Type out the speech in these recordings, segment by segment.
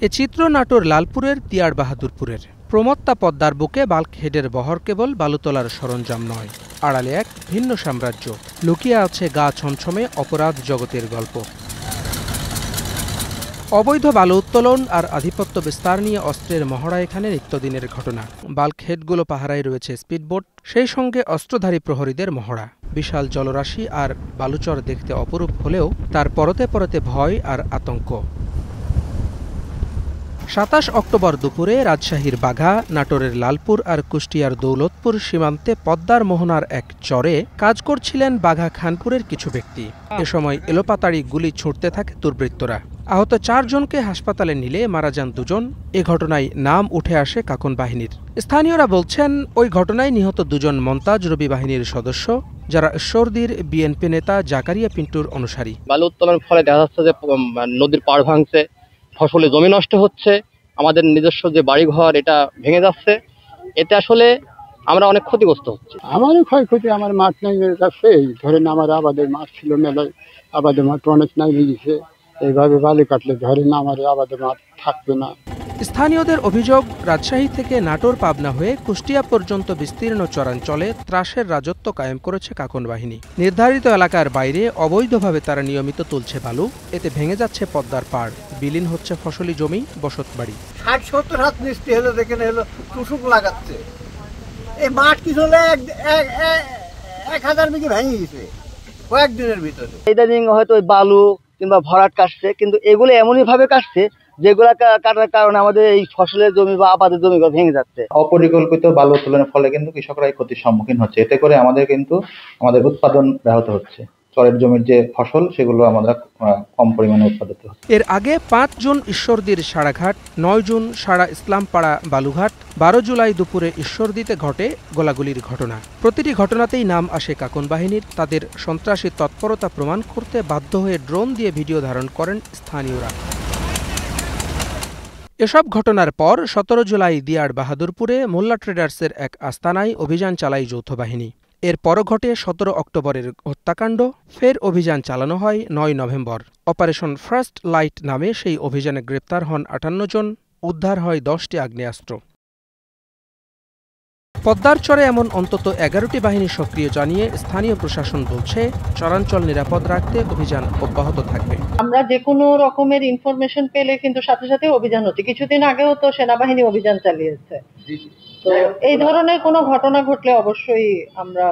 এ চিত্র নাটোর লালপুরের তিয়াড় বাহাদুরপুরের। প্রমত্তা পদ্মার বুকে বাল্কহেডের বহর কেবল বালু তোলার সরঞ্জাম নয়, আড়ালে এক ভিন্ন সাম্রাজ্য। লুকিয়ে আছে গা ছমছমে অপরাধ জগতের গল্প। অবৈধ বালু উত্তোলন আর আধিপত্য বিস্তার নিয়ে অস্ত্রের মহড়া এখানে নিত্যদিনের ঘটনা। বাল্কহেডগুলো পাহারায় রয়েছে স্পিডবোট, সেই সঙ্গে অস্ত্রধারী প্রহরীদের মহড়া। বিশাল জলরাশি আর বালুচর দেখতে অপরূপ হলেও তার পরতে পরতে ভয় আর আতঙ্ক। ২৭ অক্টোবর দুপুরে রাজশাহীর বাঘা, নাটোরের লালপুর আর কুষ্টিয়ার দৌলতপুর সীমান্তে পদ্মার মোহনার এক চরে কাজ করছিলেন বাঘা খানপুরের কিছু ব্যক্তি। এ সময় এলোপাতাড়ি গুলি ছুটতে থাকে দুর্বৃত্তরা। আহত ৪ জনকে হাসপাতালে নিলে মারা যান ২ জন। এ ঘটনায় নাম উঠে আসে কাকন বাহিনীর। স্থানীয়রা বলছেন, ওই ঘটনায় নিহত ২ জন মন্তাজ রবি বাহিনীর সদস্য, যারা ঈশ্বরদীর বিএনপি নেতা জাকারিয়া পিন্টুর অনুসারী। বালু উত্তোলনের ফলে দেখা যাচ্ছে যে নদীর পাড় ভাঙছে, ফসলে জমি নষ্ট হচ্ছে, আমাদের নিজস্ব যে বাড়িঘর এটা ভেঙে যাচ্ছে। এতে আসলে আমরা অনেক ক্ষতিগ্রস্ত হচ্ছি। আমারও ক্ষয়ক্ষতি, আমার মাঠ নাই যাচ্ছে। ধরেন আমার আবাদের মাঠ ছিল মেলায়, আবাদের মাঠ অনেক নাই গেছে। এইভাবে বালি কাটলে ধরেন আমার আবাদের মাঠ থাকবে না। স্থানীয়দের অভিযোগ, রাজশাহী থেকে নাটোর পাবনা হয়ে কুষ্টিয়া পর্যন্ত বিস্তীর্ণ চরাঞ্চলে ত্রাসের রাজত্ব কায়েম করেছে কাকন বাহিনী। নির্ধারিত এলাকার বাইরে অবৈধভাবে তারা নিয়মিত তুলছে বালু। এতে ভেঙে যাচ্ছে পদ্মার পাড়, বিলীন হচ্ছে ফসলি জমি, বসতবাড়ি। ৬০-৭০ হাত মিষ্টি হলো, দেখেন হলো টুসুক লাগাচ্ছে। এই মাঠ কি চলে ১,০০০ বিঘি ভেঙে গেছে কয়েকদিনের ভিতরে। ইদানিং হয়তো বালু কিংবা ভরাট কাটছে, কিন্তু এগুলো এমনই ভাবে কাটছে যেগুলা কাটার কারণে আমাদের এই ফসলের জমি বা আবাদের জমিগুলো ভেঙে যাচ্ছে। অপরিকল্পিত বালু উত্তোলনের ফলে কিন্তু কৃষকরাই ক্ষতির সম্মুখীন হচ্ছে। এতে করে আমাদের উৎপাদন ব্যাহত হচ্ছে। চরের জমির যে ফসল সেগুলো আমরা কম পরিমাণে উৎপাদিত হচ্ছে। এর আগে ৫ জুন ঈশ্বরদীর সাড়াঘাট, ৯ জুন সাড়া ইসলামপাড়া বালুঘাট, ১২ জুলাই দুপুরে ঈশ্বরদীতে ঘটে গোলাগুলির ঘটনা। প্রতিটি ঘটনাতেই নাম আসে কাকন বাহিনীর। তাদের সন্ত্রাসী তৎপরতা প্রমাণ করতে বাধ্য হয়ে ড্রোন দিয়ে ভিডিও ধারণ করেন স্থানীয়রা। এসব ঘটনার পর ১৭ জুলাই দিয়াড় বাহাদুরপুরে মোল্লা ট্রেডার্সের এক আস্তানায় অভিযান চালায় যৌথ বাহিনী। এরপরও ঘটে ১৭ অক্টোবরের হত্যাকাণ্ড। ফের অভিযান চালানো হয় ৯ নভেম্বর। অপারেশন ফার্স্ট লাইট নামে সেই অভিযানে গ্রেপ্তার হন ৫৮ জন, উদ্ধার হয় ১০টি আগ্নেয়াস্ত্র। পদ্মার চরে এমন অন্তত ১১টি বাহিনী সক্রিয় জানিয়ে স্থানীয় প্রশাসন বলছে, চরাঞ্চল নিরাপদ রাখতে অভিযান অব্যাহত থাকবে। আমরা যে কোনো রকমের ইনফরমেশন পেলে কিন্তু সাথে সাথে অভিযান হচ্ছে। কিছুদিন আগেও তো সেনাবাহিনী অভিযান চালিয়েছে। তো এই ধরনের কোনো ঘটনা ঘটলে অবশ্যই আমরা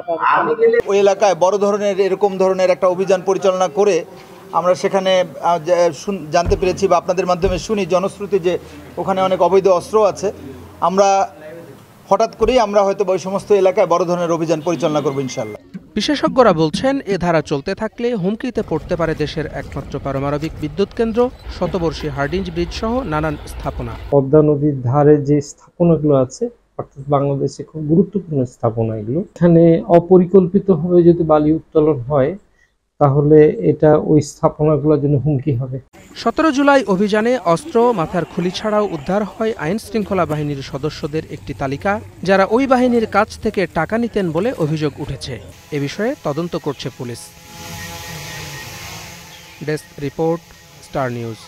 ওই এলাকায় বড় ধরনের এরকম ধরনের একটা অভিযান পরিচালনা করে আমরা সেখানে জানতে পেরেছি বা আপনাদের মাধ্যমে শুনি জনশ্রুতি যে ওখানে অনেক অবৈধ অস্ত্র আছে। আমরা হঠাৎ করেই আমরা হয়তো ওই সমস্ত এলাকায় বড় ধরনের অভিযান পরিচালনা করব ইনশাআল্লাহ। বিশেষজ্ঞরা বলছেন, এ ধারা চলতে থাকলে হুমকিতে পড়তে পারে দেশের একমাত্র পারমাণবিক বিদ্যুৎ কেন্দ্র, শতবর্ষী হার্ডিঞ্জ ব্রিজ সহ নানান স্থাপনা। পদ্মা নদীর ধারে যে স্থাপনাগুলো আছে, অর্থাৎ বাংলাদেশে খুব গুরুত্বপূর্ণ স্থাপনা এগুলো, এখানে অপরিকল্পিতভাবে যদি বালি উত্তোলন হয় তাহলে এটা ওই স্থাপনাগুলোর জন্য হুমকি হবে। ১৭ জুলাই অভিযানে অস্ত্র, মাথার খুলি ছাড়াও উদ্ধার হয় আইন শৃঙ্খলা বাহিনীর সদস্যদের একটি তালিকা, যারা ওই বাহিনীর কাছ থেকে টাকা নিতেন বলে অভিযোগ উঠেছে। এ বিষয়ে তদন্ত করছে police. Desk report, star news.